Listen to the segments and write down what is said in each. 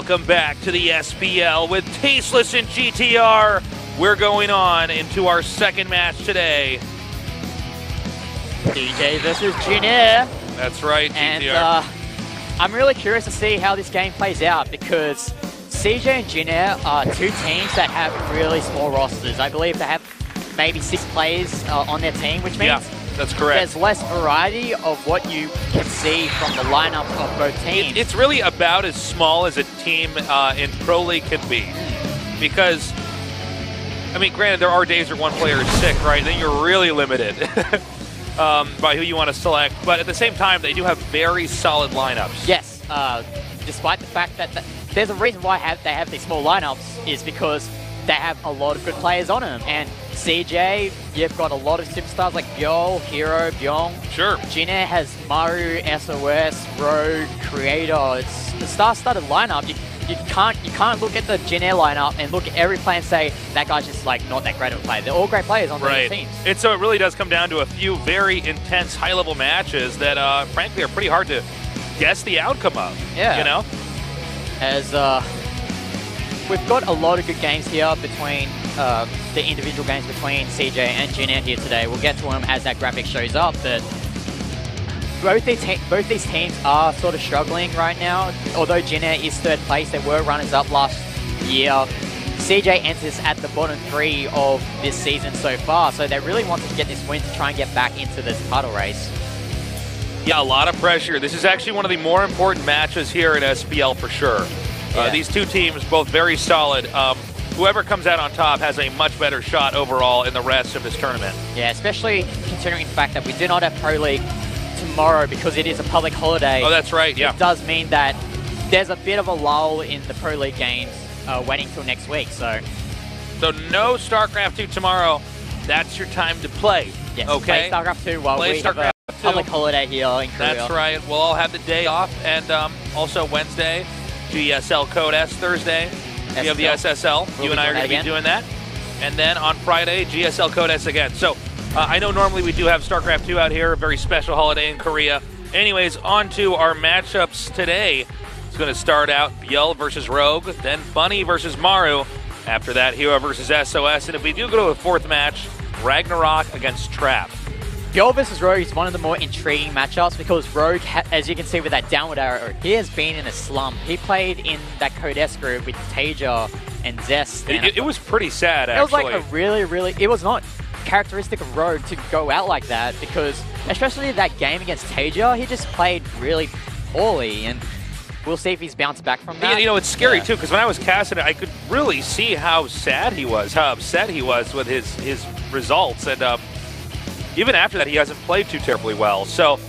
welcome back to the SPL with Tasteless and GTR. We're going on into our second match today. DJ versus Junior. That's right, GTR. And I'm really curious to see how this game plays out because CJ and Junior are two teams that have really small rosters. I believe they have maybe 6 players on their team, which means that's correct. There's less variety of what you can see from the lineup of both teams. It's really about as small as a team in Pro League can be. Because, I mean, granted, there are days where one player is sick, right? Then you're really limited by who you want to select. But at the same time, they do have very solid lineups. Yes, despite the fact that there's a reason why they have these small lineups is because they have a lot of good players on them. And CJ, you've got a lot of superstars like ByuL, Hero, Byung. Sure. Junior has Maru, SOS, Rogue, Creator. It's the star-studded lineup. You can't look at the Junior lineup and look at every player and say that guy's just like not that great of a player. They're all great players on their teams. And so it really does come down to a few very intense high-level matches that, frankly, are pretty hard to guess the outcome of. Yeah. You know? As we've got a lot of good games here between the individual games between CJ and Junior here today. We'll get to them as that graphic shows up, but both these teams are sort of struggling right now. Although Junior is 3rd place, they were runners-up last year. CJ enters at the bottom 3 of this season so far, so they really want to get this win to try and get back into this title race. Yeah, a lot of pressure. This is actually one of the more important matches here at SPL for sure. These two teams, both very solid. Whoever comes out on top has a much better shot overall in the rest of this tournament. Yeah, especially considering the fact that we do not have Pro League tomorrow because it is a public holiday. Oh, that's right, yeah. It does mean that there's a bit of a lull in the Pro League games waiting till next week, so no StarCraft 2 tomorrow. That's your time to play. Yes, okay? Play StarCraft 2 while we have a public holiday here in Korea. That's right. We'll all have the day off, and also Wednesday, GSL Code S Thursday. We have the SSL. You and I are going to be doing that. And then on Friday, GSL Code S again. So I know normally we do have StarCraft 2 out here, a very special holiday in Korea. Anyways, on to our matchups today. It's going to start out ByuL versus Rogue, then Bunny versus Maru. After that, Hero versus SOS. And if we do go to a 4th match, Ragnarok against Trap. ByuL versus Rogue is one of the more intriguing matchups because Rogue, as you can see with that downward arrow, he has been in a slump. He played in that Code S group with Taja and Zest. And it was pretty sad, actually. It was like it was not characteristic of Rogue to go out like that because, especially that game against Taja, he just played really poorly. And we'll see if he's bounced back from that. You know, it's scary, too, because when I was casting it, I could really see how sad he was, how upset he was with his results. And even after that, he hasn't played too terribly well. So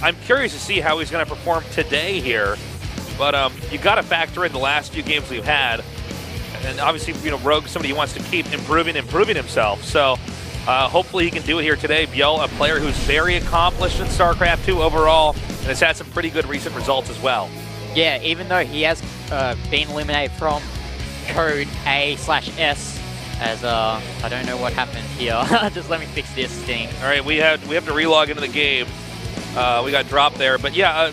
I'm curious to see how he's going to perform today here. But you got to factor in the last few games we've had. And obviously, you know, Rogue's somebody who wants to keep improving himself. So hopefully he can do it here today. ByuL, a player who's very accomplished in StarCraft 2 overall, and has had some pretty good recent results as well. Yeah, even though he has been eliminated from Code A/S, as I don't know what happened here. Just let me fix this thing. All right, we have to relog into the game. We got dropped there, but yeah,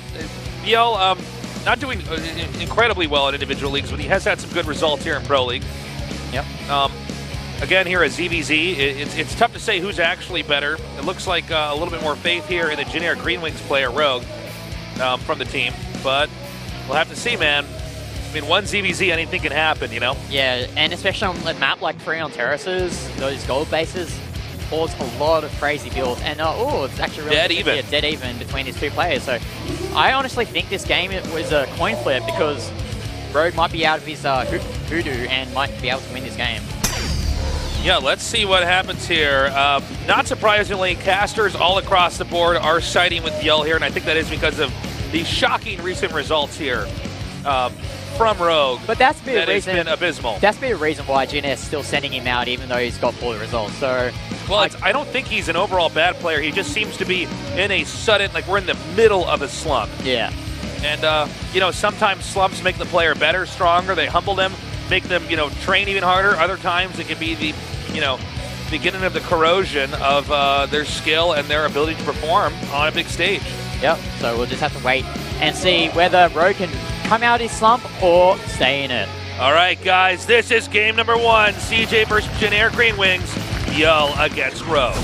ByuL not doing incredibly well in individual leagues, but he has had some good results here in Pro League. Yep. Again, here at ZVZ, it's tough to say who's actually better. It looks like a little bit more faith here in the generic Green Wings player, Rogue, from the team, but we'll have to see, man. I mean, one ZVZ, anything can happen, you know? Yeah, and especially on a map like Prion Terraces, those gold bases cause a lot of crazy builds. And, it's actually really dead even between these two players. So I honestly think this game was a coin flip because Rogue might be out of his hoodoo and might be able to win this game. Yeah, let's see what happens here. Not surprisingly, casters all across the board are siding with ByuL here, and I think that is because of the shocking recent results here. From Rogue, but that's been been abysmal. That's been a reason why Jin is still sending him out, even though he's got poor results. So, well, I don't think he's an overall bad player. He just seems to be in a sudden, like we're in the middle of a slump. Yeah. And you know, sometimes slumps make the player better, stronger. They humble them, make them, you know, train even harder. Other times it can be the, you know, beginning of the corrosion of their skill and their ability to perform on a big stage. Yep. So we'll just have to wait and see whether Rogue can come out of his slump or stay in it. All right, guys, this is game number 1. CJ versus Janair Green Wings. ByuL against Rogue.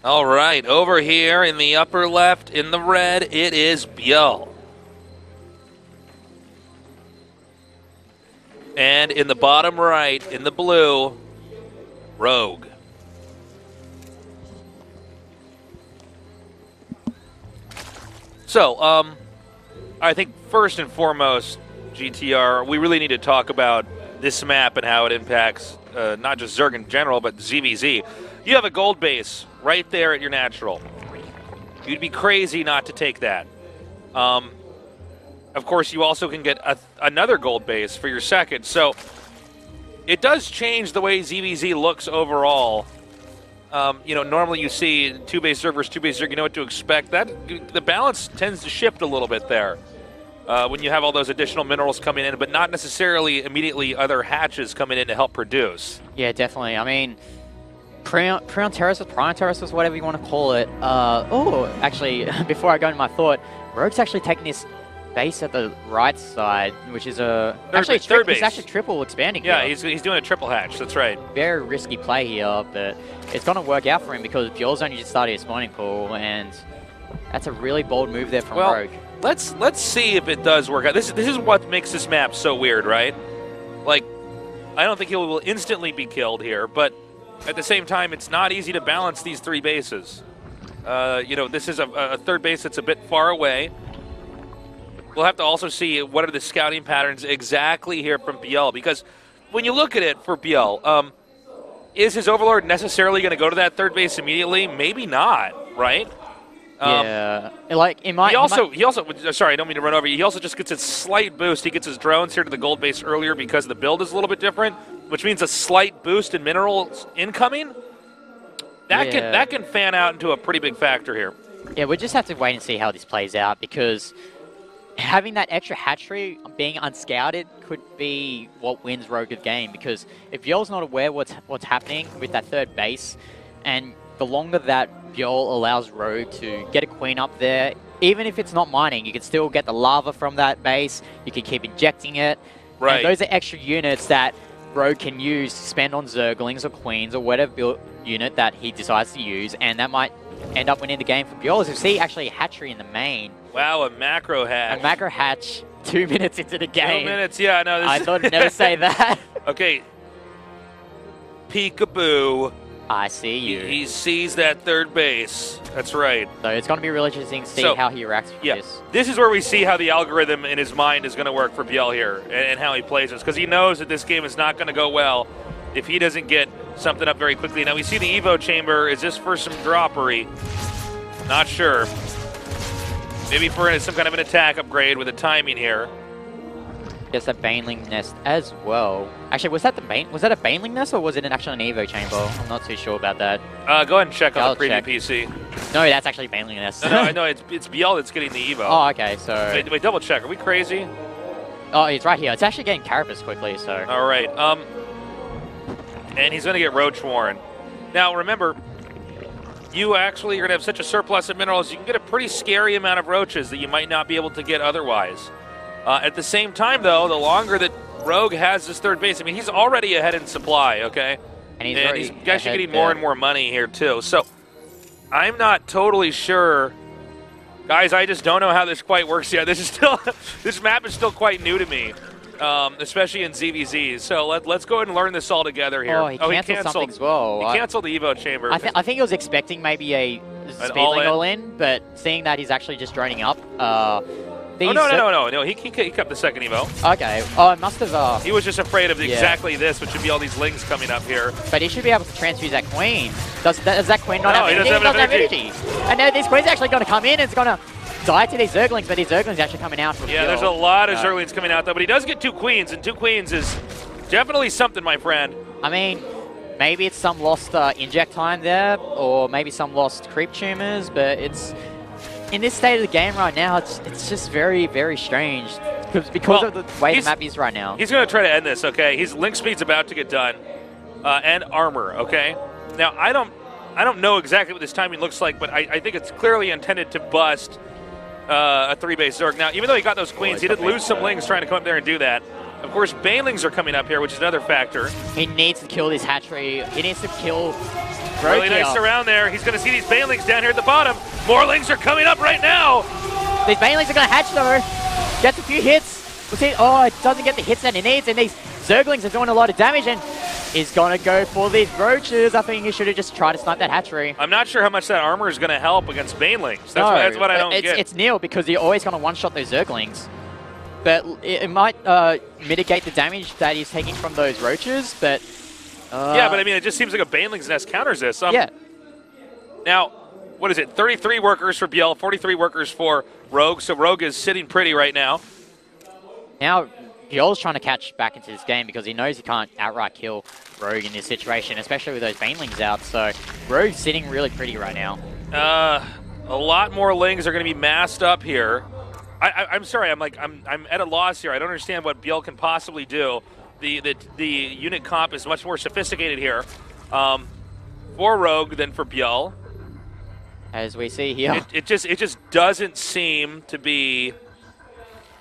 All right, over here in the upper left, in the red, it is ByuL. And in the bottom right, in the blue, Rogue. So, I think first and foremost, GTR, we really need to talk about this map and how it impacts not just Zerg in general, but ZVZ. You have a gold base right there at your natural. You'd be crazy not to take that. Of course, you also can get another gold base for your second. So it does change the way ZVZ looks overall. You know, normally you see 2-base Zerg versus 2-base Zerg, you know what to expect. The balance tends to shift a little bit there when you have all those additional minerals coming in, but not necessarily immediately other hatches coming in to help produce. Yeah, definitely. I mean, Prion Terraces, whatever you want to call it. Oh, actually, before I go into my thought, Rogue's actually taking this base at the right side, which is third base. He's actually triple expanding. Yeah, here. he's doing a triple hatch. That's right. Very risky play here, but it's going to work out for him because ByuL's only just started his spawning pool, and that's a really bold move there from Rogue. Let's see if it does work out. This is what makes this map so weird, right? Like, I don't think he will instantly be killed here, but at the same time, it's not easy to balance these 3 bases. You know, this is a third base that's a bit far away. We'll have to also see what are the scouting patterns exactly here from ByuL, because when you look at it for ByuL, is his Overlord necessarily going to go to that third base immediately? Maybe not, right? Yeah, like in my. He also. Sorry, I don't mean to run over you. He also just gets a slight boost. He gets his drones here to the gold base earlier because the build is a little bit different, which means a slight boost in minerals incoming. That can fan out into a pretty big factor here. Yeah, we just have to wait and see how this plays out, because having that extra hatchery being unscouted could be what wins Rogue the game. Because if ByuL's not aware what's happening with that third base, and the longer that ByuL allows Rogue to get a queen up there, even if it's not mining, you can still get the lava from that base. You can keep injecting it. Right. And those are extra units that Rogue can use to spend on Zerglings or Queens or whatever build unit that he decides to use, and that might end up winning the game for ByuL. As you see, actually a hatchery in the main. Wow, a macro hatch. A macro hatch 2 minutes into the game. 2 minutes, yeah, no. I thought I'd never say that. Okay. Peekaboo. I see you. He sees that third base. That's right. So it's going to be really interesting to see how he reacts with this. This is where we see how the algorithm in his mind is going to work for ByuL here, and how he plays this, because he knows that this game is not going to go well if he doesn't get something up very quickly. Now we see the Evo chamber. Is this for some droppery? Not sure. Maybe for some kind of an attack upgrade with a timing here. Yes, a Baneling nest as well. Actually, was that a Baneling nest, or was it actually an Evo chamber? I'm not too sure about that. Go ahead and check on the preview PC. No, that's actually Baneling nest. No, it's ByuL that's getting the Evo. Oh, okay, so... Wait, double check. Are we crazy? Oh, it's right here. It's actually getting Carapace quickly, so... All right. And he's going to get Roach Warren. Now, remember, you're going to have such a surplus of minerals, you can get a pretty scary amount of roaches that you might not be able to get otherwise. At the same time, though, the longer that Rogue has this third base, I mean, he's already ahead in supply, okay? And he's actually getting more and more money here, too. So I'm not totally sure. Guys, I just don't know how this quite works yet. This map is still quite new to me, especially in ZVZ. So let's go ahead and learn this all together here. Oh, he canceled something as well. He canceled the Evo chamber. I think he was expecting maybe a Speedling all-in, but seeing that he's actually just droning up... No. He kept the second Evo. Okay. Oh, it must have... He was just afraid of exactly this, which would be all these lings coming up here. But he should be able to transfuse that queen. Does that queen not have energy? He doesn't have energy. And now this queen's actually going to come in and it's going to die to these Zerglings, but these Zerglings actually coming out from Yeah, there's a lot of Zerglings coming out, though, but he does get 2 Queens, and 2 Queens is definitely something, my friend. I mean, maybe it's some lost inject time there, or maybe some lost creep tumors, but it's... In this state of the game right now, it's just very, very strange because of the way the map is right now. He's going to try to end this, okay? His link speed's about to get done, and armor, okay? Now, I don't know exactly what this timing looks like, but I think it's clearly intended to bust a 3-base Zerg. Now, even though he got those Queens, he did lose some Lings trying to come up there and do that. Of course, Banelings are coming up here, which is another factor. He needs to kill this hatchery. He needs to kill Really nice around there. He's going to see these Banelings down here at the bottom. More Lings are coming up right now. These Banelings are going to hatch, though. Gets a few hits. We'll see. Oh, it doesn't get the hits that he needs, and these Zerglings are doing a lot of damage, and he's going to go for these Roaches. I think he should have just tried to snipe that hatchery. I'm not sure how much that armor is going to help against Banelings. That's what I don't get. It's nil, because you're always going to one-shot those Zerglings. But it might mitigate the damage that he's taking from those Roaches, but... yeah, but I mean, it just seems like a Baneling's Nest counters this. Yeah. Now, what is it? 33 workers for ByuL, 43 workers for Rogue. So Rogue is sitting pretty right now. Now, ByuL's trying to catch back into this game because he knows he can't outright kill Rogue in this situation, especially with those Banelings out. So Rogue's sitting really pretty right now. A lot more Lings are going to be massed up here. I'm sorry. I'm at a loss here. I don't understand what ByuL can possibly do. The unit comp is much more sophisticated here for Rogue than for ByuL. As we see here, it just doesn't seem to be.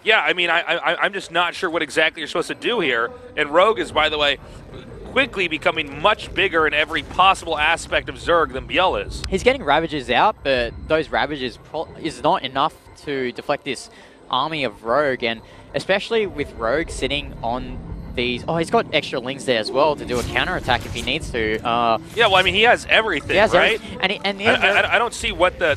Yeah, I mean, I'm just not sure what exactly you're supposed to do here. And Rogue is, by the way, quickly becoming much bigger in every possible aspect of Zerg than ByuL is. He's getting Ravagers out, but those Ravagers is not enough to deflect this army of Rogue, and especially with Rogue sitting on these... Oh, he's got extra Lings there as well to do a counterattack if he needs to. Yeah, well, I mean, he has everything, right? I don't see what I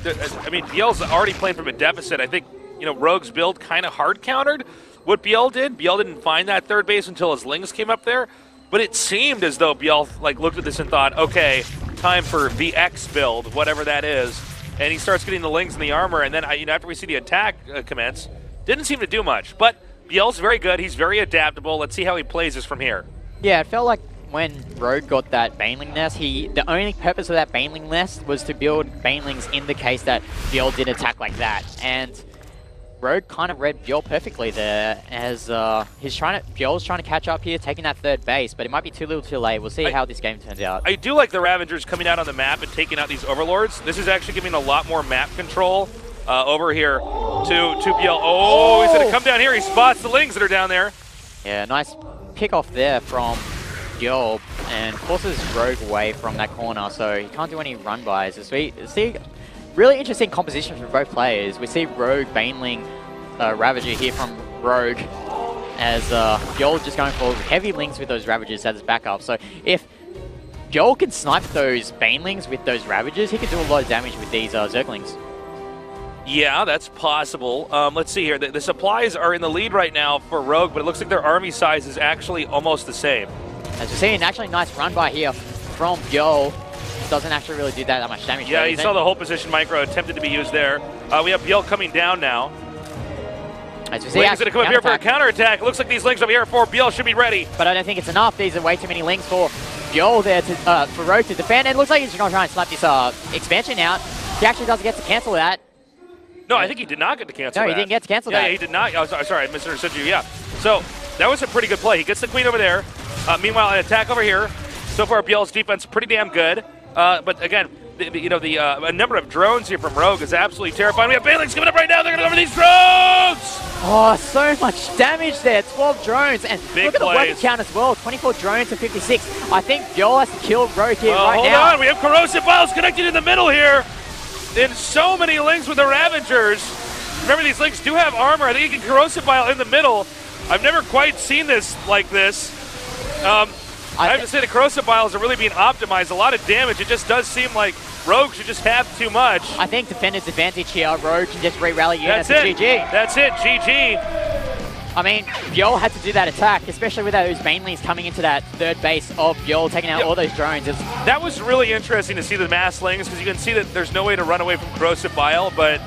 mean, ByuL's already playing from a deficit. I think, you know, Rogue's build kind of hard-countered what ByuL did. ByuL didn't find that third base until his Lings came up there, but it seemed as though ByuL looked at this and thought, okay, time for the X build, whatever that is. And he starts getting the Lings and the armor, and then after we see the attack commence, didn't seem to do much. But ByuL's very good. He's very adaptable. Let's see how he plays this from here. Yeah, it felt like when Rogue got that Baneling Nest, the only purpose of that Baneling Nest was to build Banelings in the case that ByuL did attack like that. And Rogue kind of read ByuL perfectly there, as ByuL's trying to catch up here, taking that third base, but it might be too little too late. We'll see how this game turns out. I do like the Ravagers coming out on the map and taking out these Overlords. This is actually giving a lot more map control over here to ByuL. Oh, he's going to come down here. He spots the Lings that are down there. Yeah, nice pick off there from ByuL, and forces Rogue away from that corner, so he can't do any run-bys. We see really interesting composition from both players. We see Rogue Baneling Ravager here from Rogue, as ByuL just going for heavy Lings with those Ravagers as his backup. So if ByuL can snipe those Banelings with those Ravagers, he can do a lot of damage with these Zerglings. Yeah, that's possible. Let's see here. The supplies are in the lead right now for Rogue, but it looks like their army size is actually almost the same. As you see, an actually nice run by here from ByuL. Doesn't actually really do that much damage. Yeah, you saw the whole position micro attempted to be used there. We have ByuL coming down now. As we see, Lings going to come up here for a counterattack. It looks like these Lings over here for ByuL should be ready. But I don't think it's enough. These are way too many Lings for ByuL there for Rogue to defend. And it looks like he's going to try and slap this expansion out. He actually doesn't get to cancel that. No, I think he did not get to cancel that. No, he didn't get to cancel that. Yeah, he did not. Oh, sorry, I misunderstood you. Yeah. So that was a pretty good play. He gets the Queen over there. Meanwhile, an attack over here. So far, ByuL's defense pretty damn good. But again, a number of drones here from Rogue is absolutely terrifying. We have Banelings coming up right now. They're going to go over these drones! Oh, so much damage there. 12 drones. And big look at plays. The weapon count as well. 24 drones to 56. I think ByuL has to kill Rogue here right now. Hold on. We have Corrosive Vials connected in the middle here. And so many Lings with the Ravagers. Remember, these Lings do have armor. I think you can Corrosive Vial in the middle. I've never quite seen this like this. I have to say the Corrosive Vials are really being optimized. A lot of damage. It just does seem like Rogue should just have too much. I think Defender's advantage here. Rogue can just re-rally units. That's it. GG. That's it. GG. I mean, ByuL had to do that attack, especially with those Banelings coming into that third base of ByuL, taking out all those drones. That was really interesting to see the mass Lings, because you can see that there's no way to run away from Corrosive Vial, but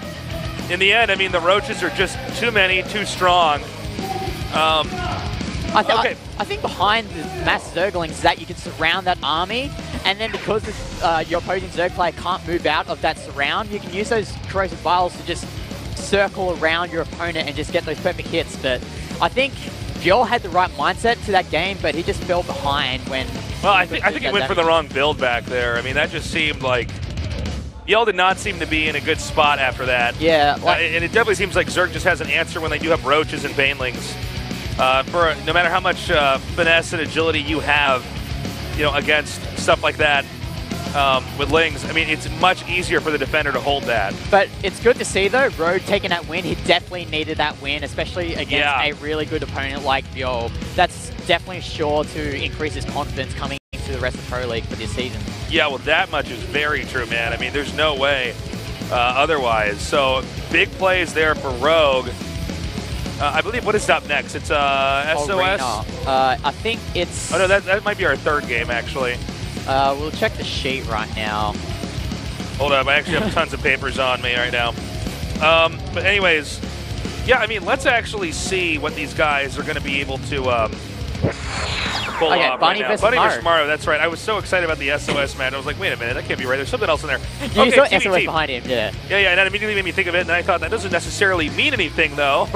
in the end, I mean, the Roaches are just too many, too strong. I think behind the mass Zerglings is that you can surround that army, and then because your opposing Zerg player can't move out of that surround, you can use those corrosive vials to just circle around your opponent and just get those perfect hits. But I think ByuL had the right mindset to that game, but he just fell behind when... Well, I think he went for the wrong build back there. I mean, that just seemed like... ByuL did not seem to be in a good spot after that. Yeah. And it definitely seems like Zerg just has an answer when they do have Roaches and Banelings. No matter how much finesse and agility you have, against stuff like that with Lings, I mean, it's much easier for the defender to hold that. But it's good to see, though, Rogue taking that win. He definitely needed that win, especially against a really good opponent like ByuL. That's definitely sure to increase his confidence coming into the rest of Pro League for this season. Yeah, well, that much is very true, man. I mean, there's no way otherwise. So, big plays there for Rogue. I believe, what is up next? It's SOS? I think it's... Oh, no, that might be our third game, actually. We'll check the sheet right now. Hold up, I actually have tons of papers on me right now. But anyways, yeah, I mean, let's actually see what these guys are going to be able to pull off Bunny right now. Bunny versus Mario, that's right. I was so excited about the SOS match. I was like, wait a minute, that can't be right. There's something else in there. You saw SOS behind him, yeah. Yeah, and that immediately made me think of it, and I thought that doesn't necessarily mean anything, though.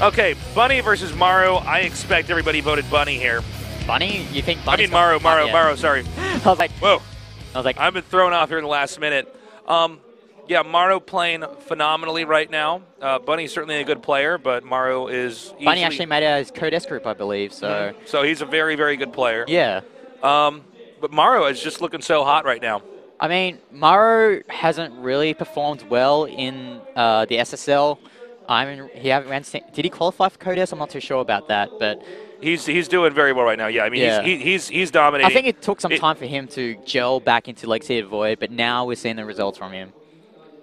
Okay, Bunny versus Mario. I expect everybody voted Bunny here. Bunny? You think Bunny? I mean Mario, sorry. I was like, whoa. I was like, I've been thrown off here in the last minute. Yeah, Mario playing phenomenally right now. Bunny's certainly a good player, but Mario is Bunny actually made out his Code S group, I believe, so... So he's a very, very good player. Yeah. But Mario is just looking so hot right now. I mean, Mario hasn't really performed well in the SSL. Did he qualify for Code S? I'm not too sure about that, but... He's doing very well right now. Yeah, I mean, he's dominating. I think it took some time for him to gel back into Legacy of the Void, but now we're seeing the results from him.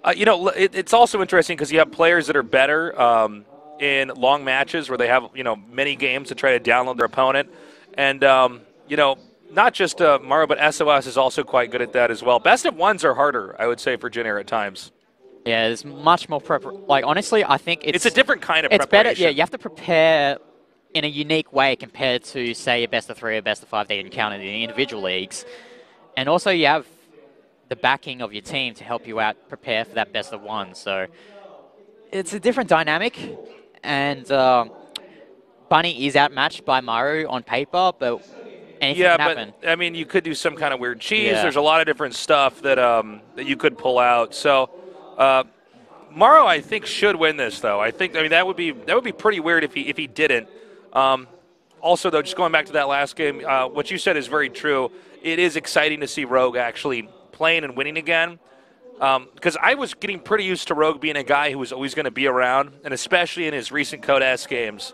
It's also interesting because you have players that are better in long matches where they have many games to try to download their opponent, and not just Mario, but SOS is also quite good at that as well. Best of ones are harder, I would say, for Jin Air at times. Yeah, there's much more honestly, I think it's a different kind of preparation. Better. Yeah, you have to prepare in a unique way compared to, say, a best of 3 or best of 5 that you encounter in the individual leagues. And also you have the backing of your team to help you out prepare for that best of 1. So it's a different dynamic. And Bunny is outmatched by Mario on paper, but anything can happen. But I mean, you could do some kind of weird cheese. Yeah. There's a lot of different stuff that that you could pull out. So Mario, I think, should win this, though. I mean, that would be pretty weird if he didn't. Also, though, just going back to that last game, what you said is very true. It is exciting to see Rogue actually playing and winning again, because I was getting pretty used to Rogue being a guy who was always going to be around, and especially in his recent Code S games.